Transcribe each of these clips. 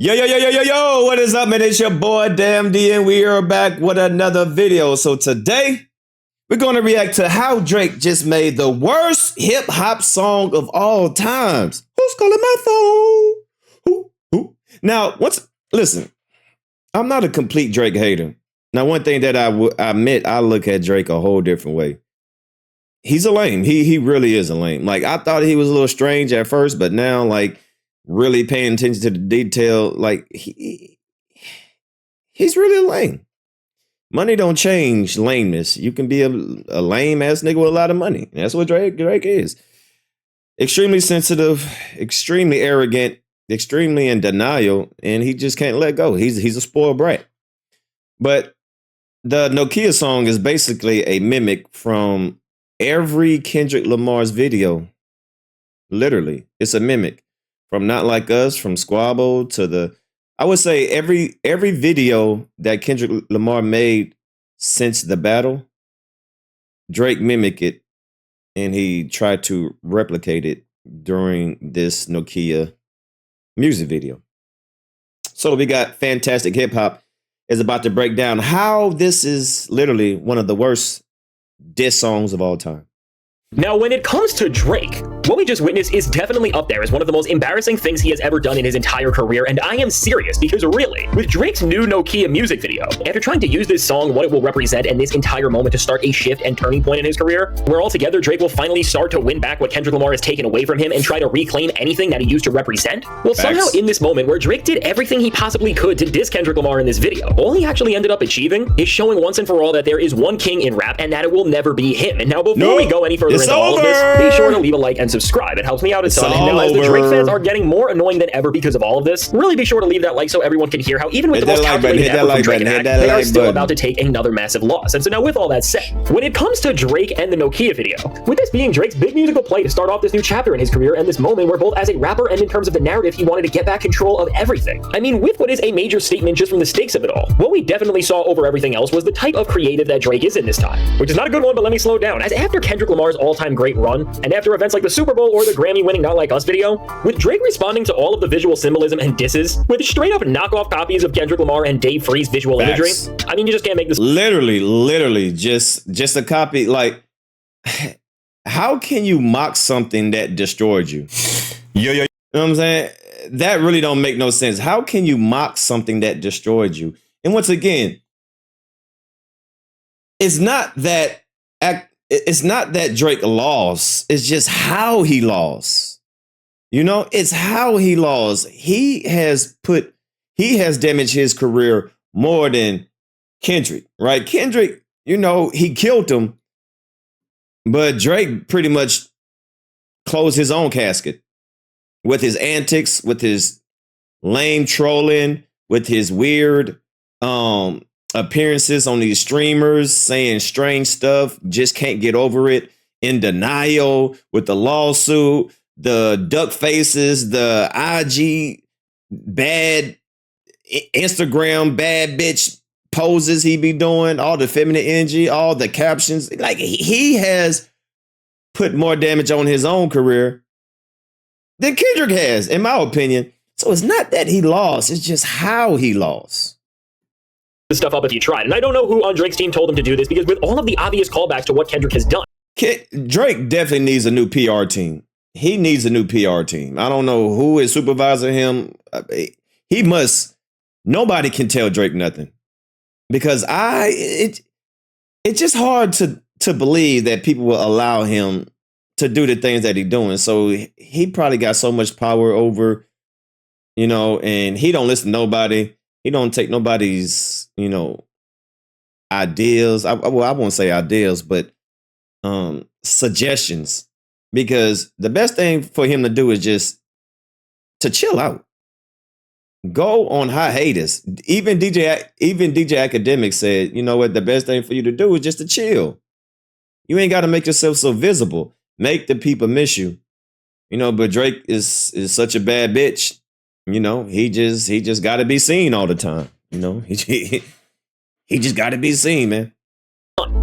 Yo, yo, yo, yo, yo, yo, what is up, man? It's your boy, Damn D, and we are back with another video. So today, we're going to react to how Drake just made the worst hip-hop song of all times. Who's calling my phone? Who? Now, listen, I'm not a complete Drake hater. Now, one thing that I admit, I look at Drake a whole different way. He's a lame. He really is a lame. Like, I thought he was a little strange at first, but now, like, really paying attention to the detail, like he's really lame. Money don't change lameness. You can be a lame ass nigga with a lot of money. That's what Drake is. Extremely sensitive, extremely arrogant, extremely in denial, and he just can't let go. He's a spoiled brat. But the Nokia song is basically a mimic from every Kendrick Lamar's video. Literally, it's a mimic. From Not Like Us, from Squabble to I would say every video that Kendrick Lamar made since the battle, Drake mimicked it, and he tried to replicate it during this Nokia music video. So we got Fantastic Hip Hop is about to break down how this is literally one of the worst diss songs of all time. Now, when it comes to Drake, what we just witnessed is definitely up there as one of the most embarrassing things he has ever done in his entire career, and I am serious because really, with Drake's new Nokia music video, after trying to use this song, what it will represent, and this entire moment to start a shift and turning point in his career, where altogether Drake will finally start to win back what Kendrick Lamar has taken away from him and try to reclaim anything that he used to represent, well, somehow in this moment where Drake did everything he possibly could to diss Kendrick Lamar in this video, all he actually ended up achieving is showing once and for all that there is one king in rap and that it will never be him. And now before we go any further into all of this, be sure to leave a like and subscribe. It helps me out a ton. And now as the Drake fans are getting more annoying than ever because of all of this, really be sure to leave that like so everyone can hear how even with the most calculated effort from Drake and Act, they are still about to take another massive loss. And so now with all that said, when it comes to Drake and the Nokia video, with this being Drake's big musical play to start off this new chapter in his career and this moment where both as a rapper and in terms of the narrative he wanted to get back control of everything. I mean, with what is a major statement just from the stakes of it all, what we definitely saw over everything else was the type of creative that Drake is in this time, which is not a good one, but let me slow it down. As after Kendrick Lamar's all-time great run, and after events like the Super Bowl or the Grammy-winning Not Like Us video, with Drake responding to all of the visual symbolism and disses with straight-up knockoff copies of Kendrick Lamar and Dave Free's visual imagery, I mean, you just can't make this. Literally, just a copy. Like, how can you mock something that destroyed you? You know what I'm saying? That really don't make no sense. How can you mock something that destroyed you? And once again, it's not that Drake lost. It's just how he lost. You know, it's how he lost. He has damaged his career more than Kendrick, right? Kendrick, you know, he killed him, but Drake pretty much closed his own casket with his antics, with his lame trolling, with his weird appearances on these streamers saying strange stuff, just can't get over it, in denial with the lawsuit, the duck faces, the IG bad Instagram bad bitch poses he be doing, all the feminine energy, all the captions. Like, he has put more damage on his own career than Kendrick has, in my opinion. So it's not that he lost, it's just how he lost. This stuff up if you tried. And I don't know who on Drake's team told him to do this, because with all of the obvious callbacks to what Kendrick has done, Drake definitely needs a new PR team. He needs a new PR team. I don't know who is supervising him. He must. Nobody can tell Drake nothing, because it's just hard to believe that people will allow him to do the things that he's doing. So he probably got so much power over, you know, and he don't listen to nobody. He don't take nobody's, you know, ideas. I won't say ideas, but suggestions, because the best thing for him to do is just to chill out, go on hiatus. Even DJ Academiks said, you know what, the best thing for you to do is just to chill. You ain't got to make yourself so visible. Make the people miss you, you know. But Drake is such a bad bitch. You know, he just got to be seen all the time. You know, he just got to be seen, man.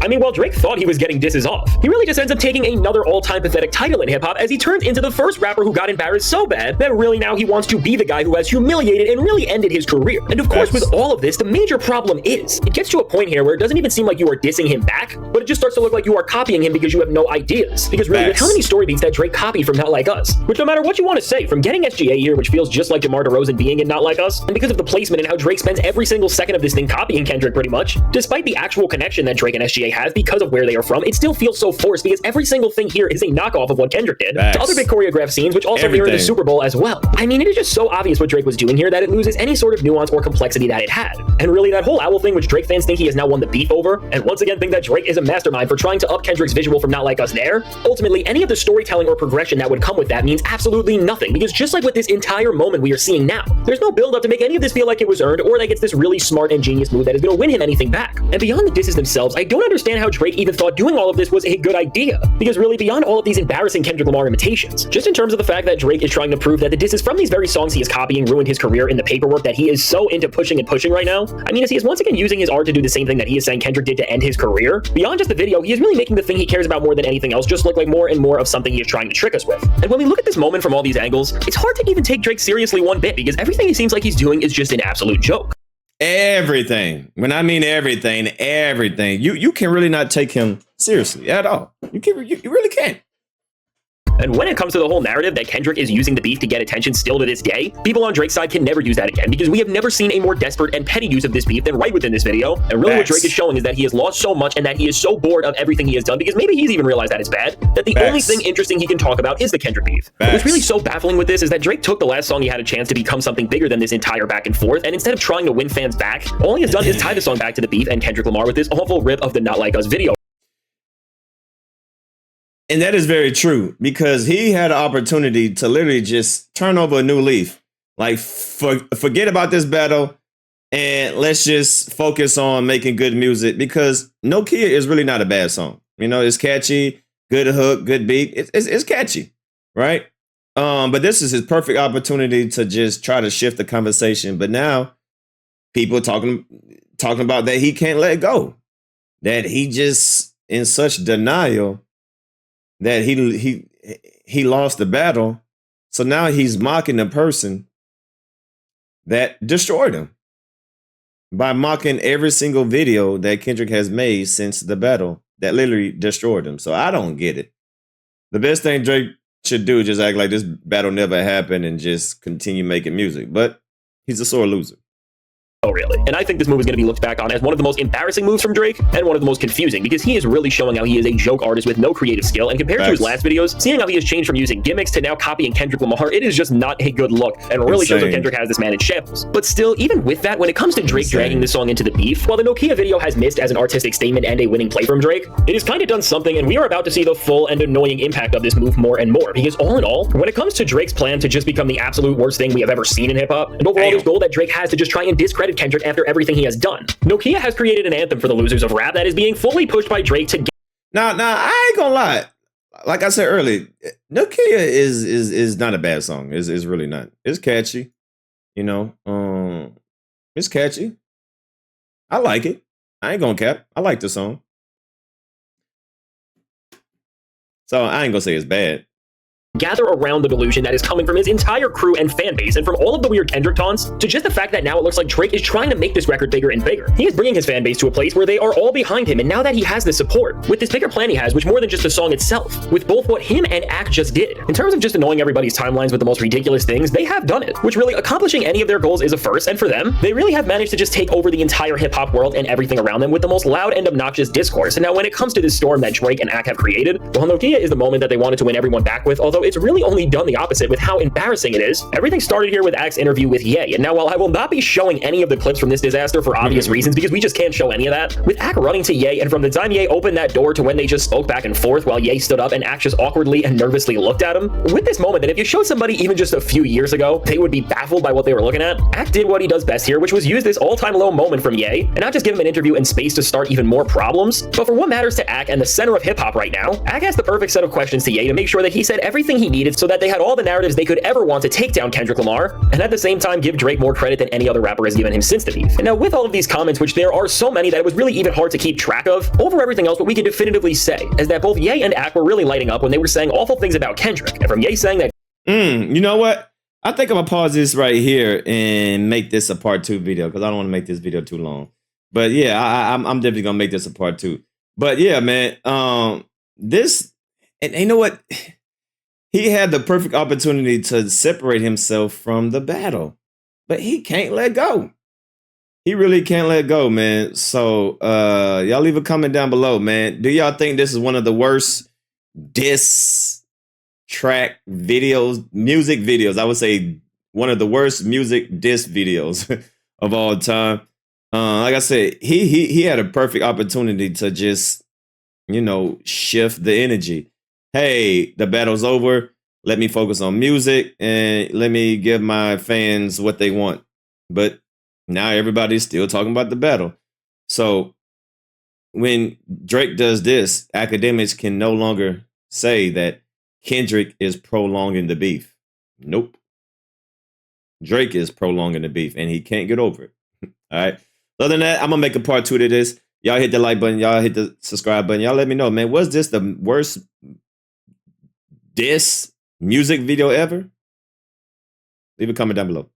I mean, while Drake thought he was getting disses off, he really just ends up taking another all-time pathetic title in hip-hop as he turns into the first rapper who got embarrassed so bad that really now he wants to be the guy who has humiliated and really ended his career. And of course, with all of this, the major problem is, it gets to a point here where it doesn't even seem like you are dissing him back, but it just starts to look like you are copying him because you have no ideas. Because really, with how many story beats that Drake copied from Not Like Us, which no matter what you want to say, from getting SGA here, which feels just like DeMar DeRozan being in Not Like Us, and because of the placement and how Drake spends every single second of this thing copying Kendrick pretty much, despite the actual connection that Drake and SGA have because of where they are from, it still feels so forced because every single thing here is a knockoff of what Kendrick did to other big choreographed scenes, which also mirror the Super Bowl as well. I mean, it is just so obvious what Drake was doing here that it loses any sort of nuance or complexity that it had. And really, that whole owl thing, which Drake fans think he has now won the beef over, and once again think that Drake is a mastermind for trying to up Kendrick's visual from Not Like Us there, ultimately, any of the storytelling or progression that would come with that means absolutely nothing, because just like with this entire moment we are seeing now, there's no build up to make any of this feel like it was earned or that gets this really smart and genius move that is going to win him anything back. And beyond the disses themselves, I don't understand how Drake even thought doing all of this was a good idea, because really beyond all of these embarrassing Kendrick Lamar imitations, just in terms of the fact that Drake is trying to prove that the disses from these very songs he is copying ruined his career in the paperwork that he is so into pushing and pushing right now, I mean, as he is once again using his art to do the same thing that he is saying Kendrick did to end his career, beyond just the video, he is really making the thing he cares about more than anything else just look like more and more of something he is trying to trick us with. And when we look at this moment from all these angles, it's hard to even take Drake seriously one bit, because everything he seems like he's doing is just an absolute joke. Everything. When I mean everything, you can really not take him seriously at all. You really can't. And when it comes to the whole narrative that Kendrick is using the beef to get attention still to this day, people on Drake's side can never use that again, because we have never seen a more desperate and petty use of this beef than right within this video. And really what Drake is showing is that he has lost so much and that he is so bored of everything he has done, because maybe he's even realized that it's bad, that the only thing interesting he can talk about is the Kendrick beef. What's really so baffling with this is that Drake took the last song he had a chance to become something bigger than this entire back and forth, and instead of trying to win fans back, all he has done is tie the song back to the beef and Kendrick Lamar with this awful rip of the Not Like Us video. And that is very true, because he had an opportunity to literally just turn over a new leaf. Like, forget about this battle and let's just focus on making good music, because Nokia is really not a bad song. You know, it's catchy, good hook, good beat. It's catchy, right? But this is his perfect opportunity to just try to shift the conversation. But now people talking about that he can't let go, that he just in such denial that he lost the battle. So now he's mocking the person that destroyed him by mocking every single video that Kendrick has made since the battle that literally destroyed him. So I don't get it. The best thing Drake should do is just act like this battle never happened and just continue making music. But he's a sore loser. Oh, really? And I think this move is going to be looked back on as one of the most embarrassing moves from Drake and one of the most confusing, because he is really showing how he is a joke artist with no creative skill. And compared to his last videos, seeing how he has changed from using gimmicks to now copying Kendrick Lamar, it is just not a good look, and really shows that Kendrick has this man in shambles. But still, even with that, when it comes to Drake dragging this song into the beef, while the Nokia video has missed as an artistic statement and a winning play from Drake, it has kind of done something, and we are about to see the full and annoying impact of this move more and more. Because all in all, when it comes to Drake's plan to just become the absolute worst thing we have ever seen in hip-hop, and overall this goal that Drake has to just try and discredit Kendrick after everything he has done, Nokia has created an anthem for the losers of rap that is being fully pushed by Drake to get. Now, I ain't gonna lie. Like I said earlier, Nokia is not a bad song. It's really not. It's catchy, you know. It's catchy. I like it. I ain't gonna cap. I like the song. So I ain't gonna say it's bad. Gather around the delusion that is coming from his entire crew and fan base, and from all of the weird Kendrick taunts to just the fact that now it looks like Drake is trying to make this record bigger and bigger. He is bringing his fan base to a place where they are all behind him, and now that he has this support, with this bigger plan he has, which more than just the song itself, with both what him and Ack just did, in terms of just annoying everybody's timelines with the most ridiculous things, they have done it, which really accomplishing any of their goals is a first, and for them, they really have managed to just take over the entire hip-hop world and everything around them with the most loud and obnoxious discourse. And now when it comes to this storm that Drake and Ack have created, well, Nokia is the moment that they wanted to win everyone back with, although it's really only done the opposite with how embarrassing it is. Everything started here with Ack's interview with Ye, and now while I will not be showing any of the clips from this disaster for obvious reasons, because we just can't show any of that, with Ack running to Ye, and from the time Ye opened that door to when they just spoke back and forth while Ye stood up and Ack just awkwardly and nervously looked at him, with this moment that if you showed somebody even just a few years ago, they would be baffled by what they were looking at, Ack did what he does best here, which was use this all-time low moment from Ye, and not just give him an interview and space to start even more problems, but for what matters to Ack and the center of hip-hop right now, Ack has the perfect set of questions to Ye to make sure that he said everything everything he needed so that they had all the narratives they could ever want to take down Kendrick Lamar, and at the same time give Drake more credit than any other rapper has given him since the beef. And now with all of these comments, which there are so many that it was really even hard to keep track of, over everything else what we can definitively say is that both Ye and Ak were really lighting up when they were saying awful things about Kendrick, and from Ye saying that you know what? I think I'm gonna pause this right here and make this a part 2 video because I don't want to make this video too long. But yeah, I'm definitely gonna make this a part 2. But yeah, man, this, and you know what? He had the perfect opportunity to separate himself from the battle, but he can't let go. He really can't let go, man. So y'all leave a comment down below, man. Do y'all think this is one of the worst diss track videos, music videos? I would say one of the worst music diss videos of all time. Like I said, he had a perfect opportunity to just, you know, shift the energy. Hey, the battle's over. Let me focus on music and let me give my fans what they want. But now everybody's still talking about the battle. So when Drake does this, academics can no longer say that Kendrick is prolonging the beef. Nope. Drake is prolonging the beef and he can't get over it. All right. Other than that, I'm going to make a part 2 to this. Y'all hit the like button. Y'all hit the subscribe button. Y'all let me know, man. Was this the worst diss music video ever? Leave a comment down below.